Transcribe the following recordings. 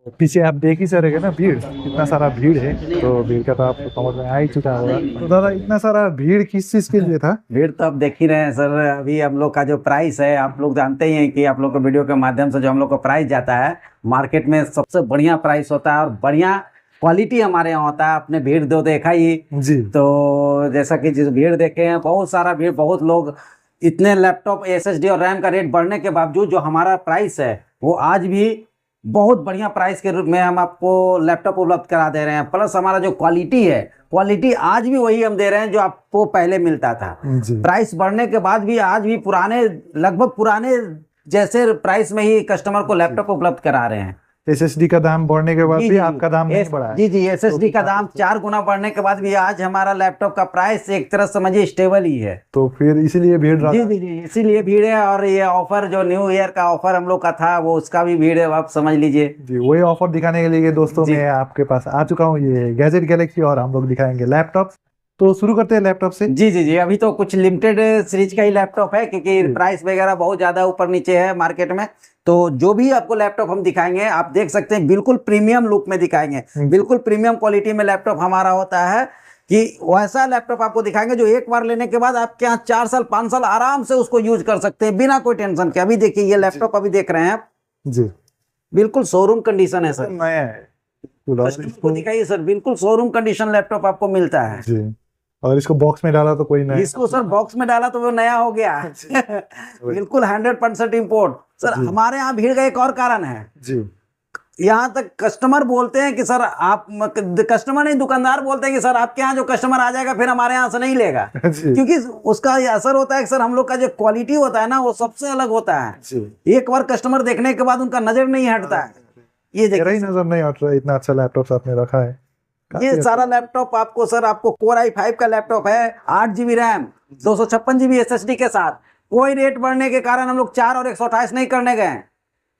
पीछे आप देख ही सकेंगे ना, भीड़, इतना सारा भीड़ है। तो भीड़ का तो आपको समझ में आ ही चुका होगा। तो दादा, इतना सारा भीड़ किस चीज के लिए था? भीड़ तो आप देख ही रहे हैं सर। अभी हम लोग का जो प्राइस है, आप लोग जानते ही हैं कि आप लोग को वीडियो के माध्यम से जो हम लोग को प्राइस जाता है मार्केट में, सबसे बढ़िया प्राइस होता है और बढ़िया क्वालिटी हमारे यहाँ होता है। आपने भीड़ दो देखा ही। जी। तो जैसा कि जिस भीड़ देखे हैं, बहुत सारा भीड़, बहुत लोग, इतने लैपटॉप एसएसडी और रैम का रेट बढ़ने के बावजूद जो हमारा प्राइस है वो आज भी बहुत बढ़िया प्राइस के रूप में हम आपको लैपटॉप उपलब्ध करा दे रहे हैं। प्लस हमारा जो क्वालिटी है, क्वालिटी आज भी वही हम दे रहे हैं जो आपको पहले मिलता था। प्राइस बढ़ने के बाद भी आज भी पुराने, लगभग पुराने जैसे प्राइस में ही कस्टमर को लैपटॉप उपलब्ध करा रहे हैं। एसएसडी का दाम बढ़ने के बाद भी आपका दाम नहीं बढ़ा है? जी जी, एसएसडी का दाम 4 गुना बढ़ने के बाद भी आज हमारा लैपटॉप का प्राइस एक तरह समझिए स्टेबल ही है। तो फिर इसीलिए भीड़ रहा। जी जी जी, इसीलिए भीड़ है। और ये ऑफर जो न्यू ईयर का ऑफर हम लोग का था, वो उसका भी भीड़ है, आप समझ लीजिए। जी, वही ऑफर दिखाने के लिए दोस्तों मैं आपके पास आ चुका हूँ, ये गैजेट गैलेक्सी, और हम लोग दिखाएंगे लैपटॉप। तो शुरू करते हैं लैपटॉप से। जी जी जी, अभी तो कुछ लिमिटेड सीरीज का ही लैपटॉप है, क्योंकि प्राइस वगैरह बहुत ज्यादा ऊपर नीचे है मार्केट में। तो जो भी आपको लैपटॉप हम दिखाएंगे, आप देख सकते हैं बिल्कुल प्रीमियम लुक में दिखाएंगे, बिल्कुल प्रीमियम क्वालिटी में लैपटॉप हमारा होता है। कि वैसा लैपटॉप आपको दिखाएंगे जो एक बार लेने के बाद आपके यहाँ 4 साल 5 साल आराम से उसको यूज कर सकते हैं बिना कोई टेंशन के। अभी देखिए ये लैपटॉप अभी देख रहे हैं आप जी, बिल्कुल शोरूम कंडीशन है सर। नया है। इसको दिखाइए सर, बिल्कुल शोरूम कंडीशन लैपटॉप आपको मिलता है जी। अगर इसको बॉक्स में डाला तो कोई नया, इसको सर बॉक्स में डाला तो वो नया हो गया। बिल्कुल 100% इम्पोर्ट सर। हमारे यहाँ भीड़ का एक और कारण है जी। यहाँ तक कस्टमर बोलते हैं कि सर आप, कस्टमर नहीं दुकानदार बोलते हैं कि सर आपके यहाँ जो कस्टमर आ जाएगा फिर हमारे यहाँ से नहीं लेगा। क्योंकि उसका ये असर होता है कि सर हम लोग का जो क्वालिटी होता है ना, वो सबसे अलग होता है। एक बार कस्टमर देखने के बाद उनका नजर नहीं हटता है। ये देखिए, नजर नहीं हट रहा, इतना अच्छा लैपटॉप आपने रखा है। ये सारा लैपटॉप आपको सर, आपको Core i5 का लैपटॉप है, 8 GB रैम, 256 GB SSD के साथ। कोई रेट बढ़ने के कारण हम लोग 4 और 128 नहीं करने गए।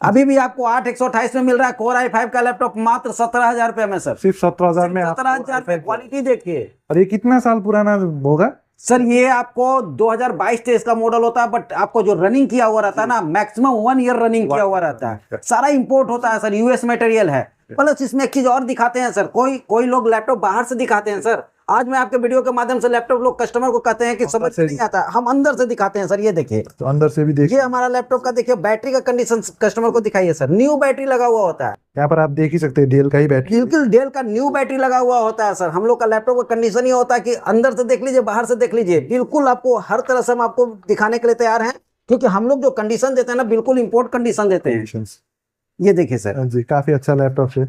अभी भी आपको 8 128 में मिल रहा है Core i5 का लैपटॉप मात्र 17,000 रुपए में सर। सिर्फ 17,000 में? 17,000 रुपए। क्वालिटी देखिए। और ये कितना साल पुराना होगा सर? ये आपको 2022-23 का मॉडल होता है, बट आपको जो रनिंग किया हुआ रहता है ना, मैक्सिमम 1 ईयर रनिंग किया हुआ रहता है। सारा इंपोर्ट होता है सर, यूएस मटेरियल है। प्लस इसमें एक चीज और दिखाते हैं सर, कोई लोग लैपटॉप बाहर से दिखाते हैं सर। आज मैं आपके वीडियो के माध्यम से लैपटॉप लोग कस्टमर को कहते हैं कि समझ नहीं आता, हम अंदर से दिखाते हैं सर। ये देखिए, तो अंदर से भी देखिए, ये हमारा लैपटॉप का देखिए बैटरी का कंडीशन कस्टमर को दिखाइए सर। न्यू बैटरी लगा हुआ होता है यहाँ पर, आप देख ही सकते हैं डेल का ही बैटरी, बिल्कुल डेल का न्यू बैटरी लगा हुआ होता है सर। हम लोग का लैपटॉप का कंडीशन ये होता है कि अंदर से देख लीजिए, बाहर से देख लीजिए, बिल्कुल आपको हर तरह से हम आपको दिखाने के लिए तैयार हैं। क्योंकि हम लोग जो कंडीशन देते हैं ना, बिल्कुल इंपोर्ट कंडीशन देते हैं। ये देखिए सर जी, काफी अच्छा लैपटॉप है।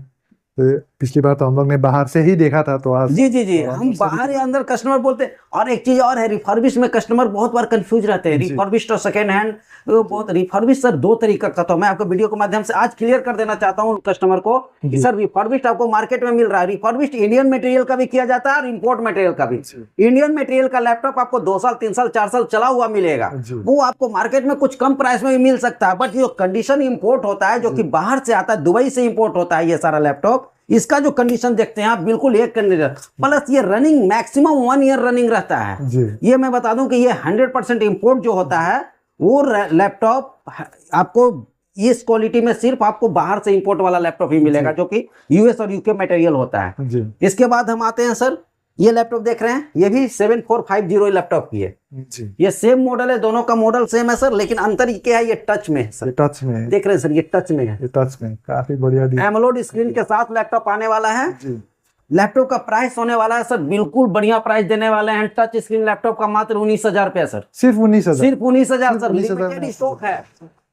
तो पिछली बार तो हम लोग ने बाहर से ही देखा था, तो आज जी जी जी, हम बाहर या अंदर कस्टमर बोलते हैं। और एक चीज और है, रिफर्बिश में कस्टमर बहुत बार कंफ्यूज रहते हैं। रिफर्बिश और सेकेंड हैंड, बहुत रिफर्बिश सर 2 तरीका का। तो मैं आपको वीडियो के माध्यम से आज क्लियर कर देना चाहता हूँ कस्टमर को कि सर रिफर्बिश आपको मार्केट में मिल रहा है। रिफर्बिश इंडियन मटेरियल का भी किया जाता है और इम्पोर्ट मटेरियल का भी। इंडियन मटेरियल का लैपटॉप आपको 2 साल 3 साल 4 साल चला हुआ मिलेगा, वो आपको मार्केट में कुछ कम प्राइस में भी मिल सकता है। बट जो कंडीशन इम्पोर्ट होता है, जो कि बाहर से आता है, दुबई से इम्पोर्ट होता है ये सारा लैपटॉप, इसका जो कंडीशन देखते हैं आप, बिल्कुल एक कंडीशन। प्लस ये रनिंग मैक्सिमम 1 ईयर रनिंग रहता है। ये मैं बता दूं कि ये 100% इंपोर्ट जो होता है, वो लैपटॉप आपको इस क्वालिटी में सिर्फ आपको बाहर से इंपोर्ट वाला लैपटॉप ही मिलेगा, जो कि यूएस और यूके मटेरियल होता है। इसके बाद हम आते हैं सर, ये लैपटॉप देख रहे हैं, ये भी 7450 लैपटॉप की है। ये सेम मॉडल है, दोनों का मॉडल सेम है सर, लेकिन अंतर क्या है, ये टच में है सर। टच में है, देख रहे हैं सर, ये टच में है। ये टच में काफी बढ़िया एमोलेड स्क्रीन के साथ लैपटॉप आने वाला है। लैपटॉप का प्राइस होने वाला है सर, बिल्कुल बढ़िया प्राइस देने वाले हैं। टच स्क्रीन लैपटॉप का मात्र 19,000 रुपया सर। सिर्फ 19,000? सिर्फ 19,000 सर, लिमिटेड स्टॉक है।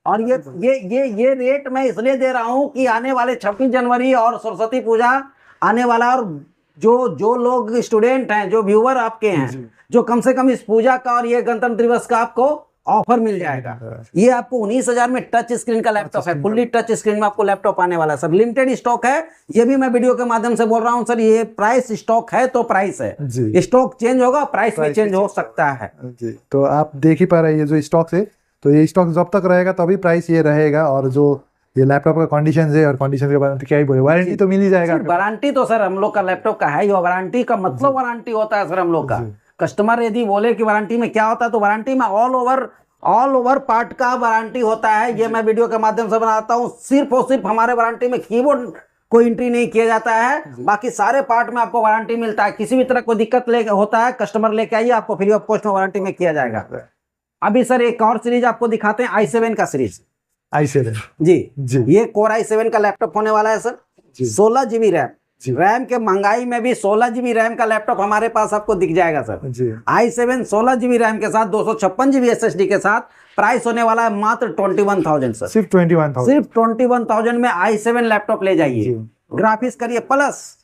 और ये रेट मैं इसलिए दे रहा हूं कि आने वाले 26 जनवरी और सरस्वती पूजा आने वाला, और जो लोग स्टूडेंट हैं, जो व्यूअर आपके हैं, जो कम से कम इस पूजा का और ये गणतंत्र दिवस का आपको ऑफर मिल जाएगा। ये आपको 19,000 में टच स्क्रीन का लैपटॉप है, फुल्ली टच स्क्रीन में आपको लैपटॉप आने वाला है सर। लिमिटेड स्टॉक है, ये भी मैं वीडियो के माध्यम से बोल रहा हूं सर। ये प्राइस स्टॉक है तो प्राइस है, स्टॉक चेंज होगा, प्राइस भी चेंज हो सकता है जी। तो आप देख ही पा रहे हैं, ये जो स्टॉक है, तो ये स्टॉक जब तक रहेगा तभी प्राइस ये रहेगा। और जो ये लैपटॉप का कंडीशन है, और कंडीशन के बारे में क्या ही बोले, वारंटी तो मिल ही जाएगा। वारंटी तो सर हम लोग का लैपटॉप का है ही, वारंटी का मतलब वारंटी होता है सर हम लोग का। कस्टमर यदि बोले कि वारंटी में क्या होता है, तो वारंटी में ऑल ओवर पार्ट का वारंटी होता है। ये मैं वीडियो के माध्यम से बनाता हूँ। सिर्फ और सिर्फ हमारे वारंटी में कीबोर्ड कोई एंट्री नहीं किया जाता है। बाकी सारे पार्ट में आपको वारंटी मिलता है। किसी भी तरह कोई दिक्कत ले होता है कस्टमर लेके आइए, आपको फ्री ऑफ कॉस्ट में वारंटी में किया जाएगा। अभी सर एक और सीरीज आपको दिखाते हैं, i7 का सीरीज। i7 जी ये कोर i7 का लैपटॉप होने वाला है सर। 16 GB रैम के महंगाई में भी 16 GB रैम का लैपटॉप हमारे पास आपको दिख जाएगा सर। i7 16 GB रैम के साथ 256 GB SSD के साथ प्राइस होने वाला है मात्र 21,000 सर। सिर्फ 21,000, सिर्फ 21,000 में i7 लैपटॉप ले जाइए, ग्राफिक्स करिए प्लस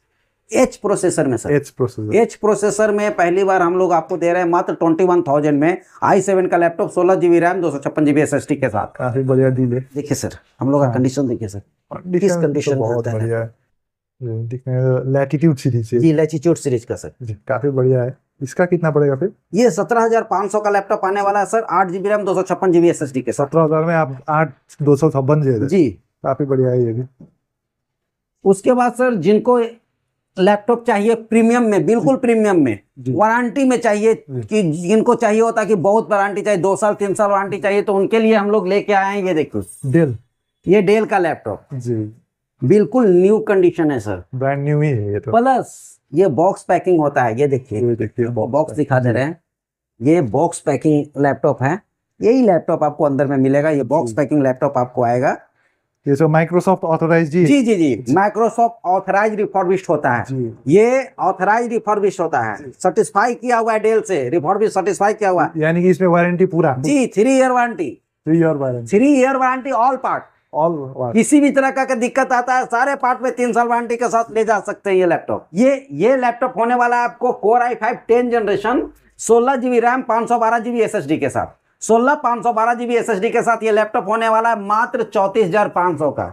एच प्रोसेसर में सर। एच प्रोसेसर में पहली बार हम लोग आपको दे रहे हैं मात्र 21,000 में i7 का laptop 16 GB RAM 256 GB SSD के साथ। काफी बढ़िया डील है। देखिए सर हम लोग का कंडीशन देखिए सर, किस कंडीशन में बहुत आता है। बढ़िया है। लैटिट्यूड सीरीज है जी लैटिट्यूड सीरीज का सर। जी, काफी बढ़िया है। इसका कितना पड़ेगा फिर? ये 17,500 का लैपटॉप आने वाला है sir, 8 GB RAM 256 GB SSD के साथ। 17,000 में आप 8,256 जी काफी बढ़िया है ये भी। उसके बाद सर जिनको लैपटॉप चाहिए प्रीमियम में, बिल्कुल प्रीमियम में, वारंटी में चाहिए, कि जिनको चाहिए होता कि बहुत वारंटी चाहिए, 2 साल 3 साल वारंटी चाहिए, तो उनके लिए हम लोग लेके आए हैं। ये देखो डेल, ये डेल का लैपटॉप जी बिल्कुल न्यू कंडीशन है सर, ब्रांड न्यू ही है ये तो। प्लस ये बॉक्स पैकिंग होता है। ये देखिए बॉक्स दिखा दे रहे हैं, ये बॉक्स पैकिंग लैपटॉप है। यही लैपटॉप आपको अंदर में मिलेगा, ये बॉक्स पैकिंग लैपटॉप आपको आएगा। ये सब माइक्रोसॉफ्ट ऑथराइज्ड जी जी जी माइक्रोसॉफ्ट ऑथराइज रिफर्बिश्ड होता है। ये ऑथराइज रिफर्बिश्ड होता है, सर्टिफाई किया हुआ है डेल से, रिफर्बिश्ड सर्टिफाई किया हुआ है। यानी कि इसमें वारंटी पूरा जी 3 year warranty, 3 year warranty all part. किसी भी तरह का दिक्कत आता है सारे पार्ट में 3 साल वारंटी के साथ ले जा सकते हैं ये लैपटॉप। ये लैपटॉप होने वाला है आपको core i5 10 generation 16 GB RAM 512 GB SSD के साथ। 512 GB SSD के साथ ये लैपटॉप होने वाला है मात्र 34,500 का।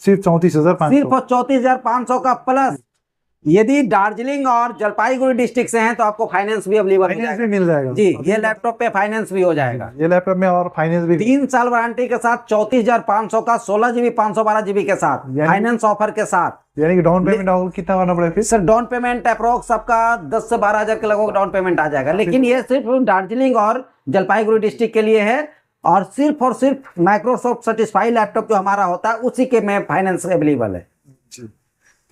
सिर्फ 34,500 का। प्लस यदि दार्जिलिंग और जलपाईगुड़ी डिस्ट्रिक्ट से हैं तो आपको फाइनेंस भी अवेलेबल मिल जाएगा। जी ये लैपटॉप पे फाइनेंस भी हो जाएगा। ये लैपटॉप में और फाइनेंस भी 3 साल वारंटी के साथ 34,500 का 16 GB 512 GB के साथ फाइनेंस ऑफर के साथ। यानी कि डाउन पेमेंट कितना करना पड़ेगा फिर? सर डाउन पेमेंट अप्रोक्स आपका 10 से 12 हजार के लगभग डाउन पेमेंट आ जाएगा। लेकिन ये सिर्फ दार्जिलिंग और जलपाईगुड़ी डिस्ट्रिक्ट के लिए है, और सिर्फ माइक्रोसॉफ्ट सर्टिफाइड लैपटॉप जो हमारा होता है उसी के में फाइनेंस अवेलेबल है।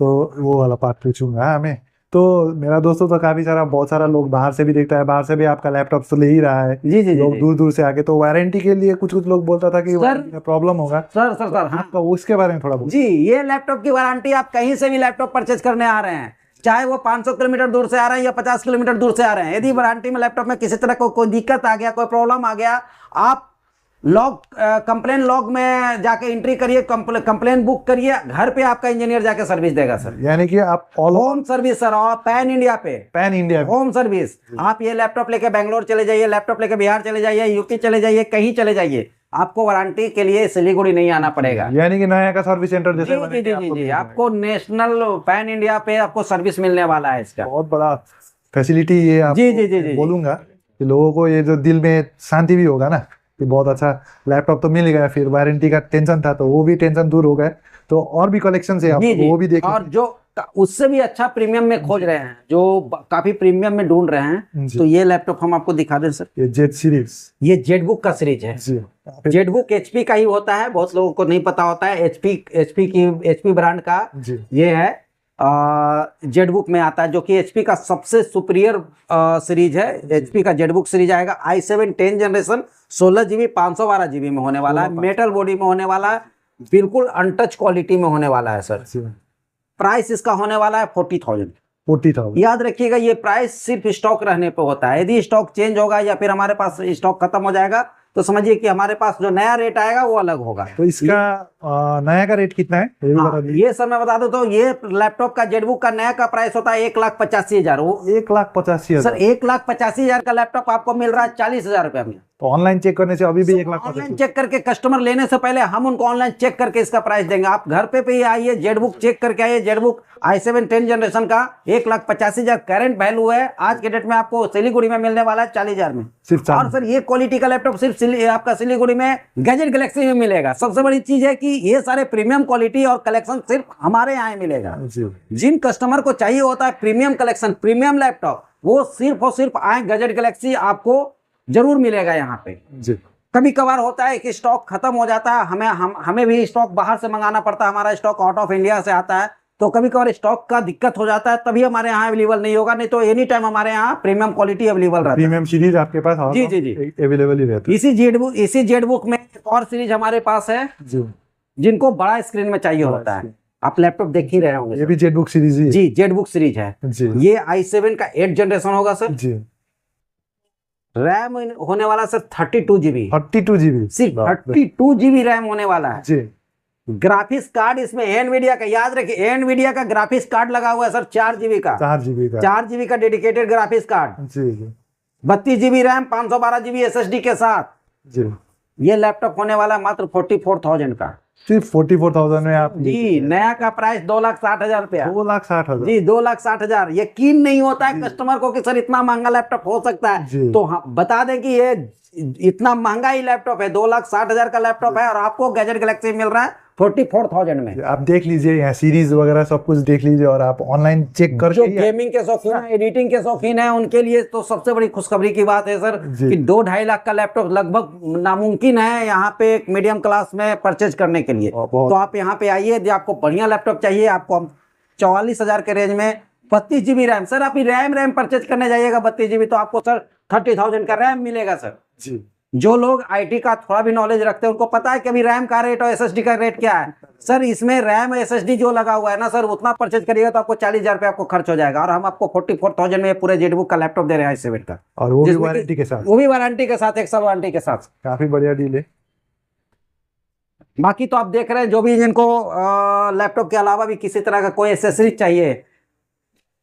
तो वो वाला पार्ट पूछूंगा हमें। तो मेरा दोस्तों तो काफी सारा बहुत सारा लोग बाहर से भी देखता है, बाहर से भी आपका लैपटॉप तो ले ही रहा है। जी जी लोग दूर दूर से आके, तो वारंटी के लिए कुछ लोग बोलता था कि प्रॉब्लम होगा। सर हाँ। तो उसके बारे में थोड़ा जी ये लैपटॉप की वारंटी, आप कहीं से भी लैपटॉप परचेज करने आ रहे हैं, चाहे वो 500 किलोमीटर दूर से आ रहे हैं या 50 किलोमीटर दूर से आ रहे हैं, यदि वारंटी में लैपटॉप में किसी तरह कोई दिक्कत आ गया, कोई प्रॉब्लम आ गया, आप कंप्लेन लॉग में जाके एंट्री करिए, कंप्लेन बुक करिए, घर पे आपका इंजीनियर जाके सर्विस देगा सर। यानी कि आप होम सर्विस सर, और पैन इंडिया होम सर्विस। आप ये लैपटॉप लेके बेंगलोर चले जाइए, लैपटॉप लेके बिहार चले जाइए, यूपी चले जाइए, कहीं चले जाइए, आपको वारंटी के लिए सिलीगुड़ी नहीं आना पड़ेगा। यानी कि नया का सर्विस सेंटर जैसे जी आपको नेशनल पैन इंडिया पे आपको सर्विस मिलने वाला है। इसका बहुत बड़ा फैसिलिटी ये आपको जी बोलूंगा कि लोगों को ये जो दिल में शांति भी होगा ना कि बहुत अच्छा लैपटॉप तो मिल गया, फिर वारंटी का टेंशन था तो वो भी टेंशन दूर हो गए। तो और भी कलेक्शन है आपको वो भी देखिए, और जो उससे भी अच्छा प्रीमियम में खोज रहे हैं, जो काफी प्रीमियम में ढूंढ रहे हैं, तो ये लैपटॉप हम आपको दिखा दें सर। ये जेट सीरीज, ये जेटबुक का सीरीज है। जेटबुक एचपी का ही होता है, बहुत लोगों को नहीं पता होता है। एचपी ब्रांड का ये है, जेटबुक में आता है, जो कि एचपी का सबसे सुपीरियर सीरीज है। एचपी का जेटबुक सीरीज आएगा i7 10 जनरेशन 16 GB 512 GB में होने वाला है, मेटल बॉडी में होने वाला है, बिल्कुल अनटच क्वालिटी में होने वाला है सर। प्राइस इसका होने वाला है 40,000। याद रखिएगा ये प्राइस सिर्फ स्टॉक रहने पे होता है। यदि स्टॉक चेंज होगा या फिर हमारे पास स्टॉक खत्म हो जाएगा तो समझिए कि हमारे पास जो नया रेट आएगा वो अलग होगा। तो इसका नया का रेट कितना है ये सर मैं बता दूं तो ये लैपटॉप का जेटबुक का नया का प्राइस होता है 1,85,000। वो 1,85,000 सर 1,85,000 का लैपटॉप आपको मिल रहा है 40,000 रुपए में। तो ऑनलाइन चेक करने से अभी भी 1,85,000। ऑनलाइन चेक करके कस्टमर लेने से पहले हम उनको ऑनलाइन चेक करके इसका प्राइस देंगे। आप घर पे ही आइए, जेटबुक चेक करके आइए। जेटबुक i7 10 जनरेशन का 1,85,000 करंट वैल्यू है। आज के डेट में आपको सिलीगुड़ी में मिलने वाला है 40,000 में। और सर ये क्वालिटी का लैपटॉप सिर्फ आपका सिलीगुड़ी में गैजेट गैलेक्सी में मिलेगा। सबसे बड़ी चीज है कि ये सारे प्रीमियम क्वालिटी और कलेक्शन सिर्फ हमारे यहाँ मिलेगा। जिन कस्टमर को चाहिए होता है प्रीमियम कलेक्शन, प्रीमियम लैपटॉप, वो सिर्फ और सिर्फ आए गैजेट गैलेक्सी, आपको जरूर मिलेगा यहाँ पे। कभी कभार होता है कि स्टॉक खत्म हो जाता है, हमें भी स्टॉक बाहर से मंगाना पड़ता है, हमारा स्टॉक आउट ऑफ इंडिया से आता है, तो कभी कभार स्टॉक का दिक्कत हो जाता है, तभी हमारे यहाँ अवेलेबल नहीं होगा, नहीं तो एनी टाइम हमारे यहाँ प्रीमियम क्वालिटी अवेलेबल रहता है। प्रीमियम सीरीज आपके पास जी जी जी अवेलेबल ही रहता इसी जेड बुक में एक और सीरीज हमारे पास है है जी। जिनको बड़ा स्क्रीन में चाहिए होता है। आप लैपटॉप देख ही रहे होंगे ये भी जेड बुक सीरीज ही है। जी, जेड बुक सीरीज है जी ये i7 का 8 जनरेशन होगा सर। जी। रैम होने वाला सर 32 GB, 32 GB, सिर्फ 32 GB रैम होने वाला है। जी। ग्राफिक्स कार्ड इसमें एनवीडिया का, याद रखिए एनवीडिया का ग्राफिक्स कार्ड लगा हुआ है सर 4 GB का, 4 GB का, 4 GB का डेडिकेटेड ग्राफिक्स कार्ड, जी जी 32 GB रैम, 512 GB SSD के साथ जी। ये लैपटॉप होने वाला मात्र 44,000 का। सिर्फ 44,000 में आप जी, नया का प्राइस 2,60,000 रुपया। 2,60,000 जी 2,60,000। यकीन नहीं होता है कस्टमर को कि सर इतना महंगा लैपटॉप हो सकता है, जी। तो हाँ बता दें कि ये इतना महंगा ही लैपटॉप है, 2,60,000 का लैपटॉप है और आपको गैजेट गैलेक्सी मिल रहा है 44,000 में। आप देख लीजिए यहाँ सीरीज वगैरह सब कुछ देख लीजिए और आप ऑनलाइन चेक कर जो गेमिंग के शौकीन है, एडिटिंग के शौकीन है, उनके लिए तो सबसे बड़ी खुशखबरी की बात है सर जी। कि 2-2.5 लाख का लैपटॉप लगभग नामुमकिन है यहाँ पे एक मीडियम क्लास में परचेज करने के लिए। तो आप यहाँ पे आइए, यदि आपको बढ़िया लैपटॉप चाहिए, आपको 44,000 के रेंज में 32 GB रैम, सर आप रैम परचेज करने जाइएगा 32 GB तो आपको सर 30,000 का रैम मिलेगा सर। जी। जो लोग आईटी का थोड़ा भी नॉलेज रखते हैं उनको पता है कि अभी रैम का रेट और एसएसडी का रेट क्या है। सर इसमें रैम एसएसडी जो लगा हुआ है ना सर, उतना परचेज करिएगा तो आपको 40,000 रुपये आपको खर्च हो जाएगा और हम आपको 44,000 में पूरे जेडबुक का लैपटॉप दे रहे हैं i7 का, और वो भी वारंटी के साथ, वो भी वारंटी के साथ, 1 साल वारंटी के साथ। काफी बढ़िया डील है। बाकी तो आप देख रहे हैं जो भी जिनको लैपटॉप के अलावा भी किसी तरह का कोई एसेसरी चाहिए,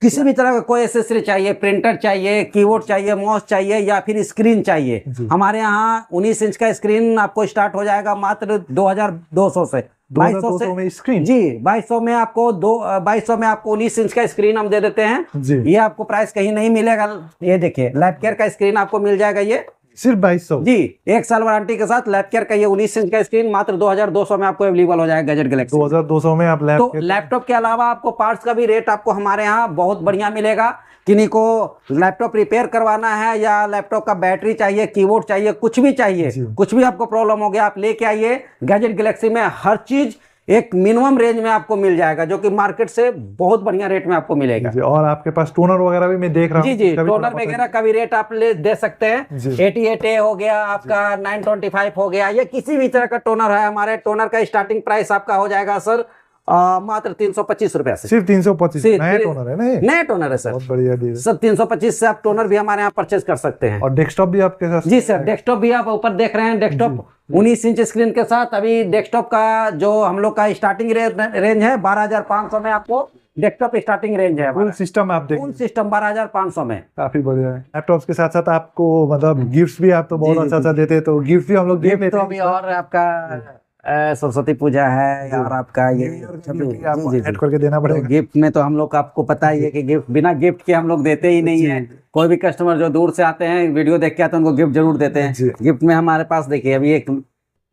किसी भी तरह का कोई एसेसरी चाहिए, प्रिंटर चाहिए, कीबोर्ड चाहिए, माउस चाहिए या फिर स्क्रीन चाहिए, हमारे यहाँ 19 इंच का स्क्रीन आपको स्टार्ट हो जाएगा मात्र 2,200 से, 2200 में स्क्रीन। जी 2200 में आपको 2200 में आपको 19 इंच का स्क्रीन हम दे देते हैं जी। ये आपको प्राइस कहीं नहीं मिलेगा। ये देखिए लैपकेयर का स्क्रीन आपको मिल जाएगा ये सिर्फ 2200 जी, 1 साल वारंटी के साथ लैपकेयर का ये 19 इंच का स्क्रीन मात्र 2,200 में आपको अवेलेबल हो जाएगा गैजेट गैलेक्सी। 2,200 में आप तो लैपटॉप के अलावा आपको पार्ट्स का भी रेट आपको हमारे यहाँ बहुत बढ़िया मिलेगा। किन्हीं को लैपटॉप रिपेयर करवाना है या लैपटॉप का बैटरी चाहिए, कीबोर्ड चाहिए, कुछ भी चाहिए, कुछ भी आपको प्रॉब्लम हो गया, आप लेके आइए। गैजेट गैलेक्सी में हर चीज एक मिनिमम रेंज में आपको मिल जाएगा जो कि मार्केट से बहुत बढ़िया रेट में आपको मिलेगा। और आपके पास टोनर वगैरह भी मैं देख रहा हूँ। जी जी, टोनर वगैरह का भी रेट आप दे सकते हैं। 88A हो गया आपका, 925 हो गया, ये किसी भी तरह का टोनर है। हमारे टोनर का स्टार्टिंग प्राइस आपका हो जाएगा सर मात्र 325 रुपया से। सिर्फ 325? नया टोनर है ना? नया टोनर है सर, बहुत बढ़िया डील सर। 325 से आप टोनर भी हमारे यहाँ परचेज कर सकते हैं। और डेस्कटॉप भी आपके साथ? जी सर, डेस्कटॉप भी आप ऊपर देख रहे हैं, डेस्कटॉप 19 इंच स्क्रीन के साथ। अभी डेस्कटॉप का जो हम लोग का स्टार्टिंग रेंज है 12,500 में आपको डेस्कटॉप स्टार्टिंग रेंज है। फुल सिस्टम आप फुल सिस्टम 12,500 में, काफी बढ़िया है। लैपटॉप के साथ साथ आपको मतलब गिफ्ट भी आप तो बहुत अच्छा अच्छा देते हैं, तो गिफ्ट भी हम लोग देते हैं। तो अभी और आपका सरस्वती पूजा है यार, आपका ये ऐड करके देना पड़ेगा। गिफ्ट में तो हम लोग आपको पता ही है कि गिफ्ट बिना गिफ्ट के हम लोग देते ही नहीं है। कोई भी कस्टमर जो दूर से आते हैं, वीडियो देख के आते हैं, उनको गिफ्ट जरूर देते हैं। गिफ्ट में हमारे पास देखिए अभी एक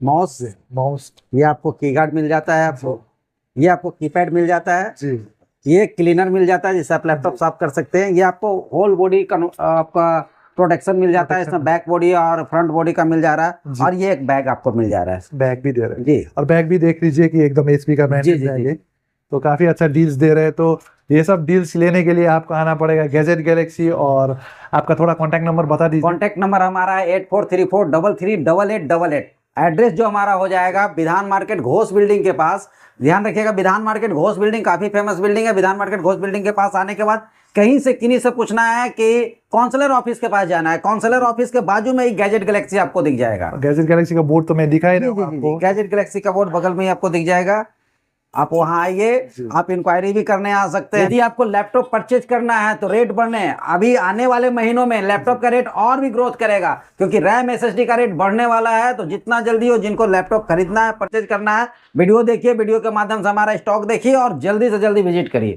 माउस, ये आपको कीगार्ड मिल जाता है, आपको ये आपको कीपैड मिल जाता है जी। ये क्लीनर मिल जाता है जिससे आप लैपटॉप साफ कर सकते हैं। ये आपको होल बॉडी का आपका प्रोटेक्शन मिल जाता है, इसमें बैक बॉडी और फ्रंट बॉडी का मिल जा रहा है। और ये एक बैग आपको मिल जा रहा है, बैग भी दे रहे हैं जी। और बैग भी देख लीजिए कि एकदम HP का ब्रांडेड बैग है, तो काफी अच्छा डील्स दे रहे हैं। तो ये सब डील्स लेने के लिए आपको आना पड़ेगा गैजेट गैलेक्सी। और आपका थोड़ा कॉन्टैक्ट नंबर बता दीजिए। कॉन्टैक्ट नंबर हमारा है 8434338888। एड्रेस जो हमारा हो जाएगा विधान मार्केट घोष बिल्डिंग के पास। ध्यान रखिएगा, विधान मार्केट घोष बिल्डिंग काफी फेमस बिल्डिंग है। विधान मार्केट घोष बिल्डिंग के पास आने के बाद कहीं से किन्हीं से पूछना है कि काउंसलर ऑफिस के पास जाना है, काउंसलर ऑफिस के बाजू में ही गैजेट गैलेक्सी आपको दिख जाएगा। गैजेट गैलेक्सी का बोर्ड तो मैं दिखा ही रहा हूं आपको। गैजेट गैलेक्सी का बोर्ड बगल में ही आपको दिख जाएगा। आप वहां आइए, आप इंक्वायरी भी करने आ सकते हैं। यदि आपको लैपटॉप परचेज करना है तो रेट बढ़ने, अभी आने वाले महीनों में लैपटॉप का रेट और भी ग्रोथ करेगा क्योंकि रैम एसएसडी का रेट बढ़ने वाला है। तो जितना जल्दी हो, जिनको लैपटॉप खरीदना है, परचेज करना है, वीडियो देखिए, वीडियो के माध्यम से हमारा स्टॉक देखिए और जल्दी से जल्दी विजिट करिए।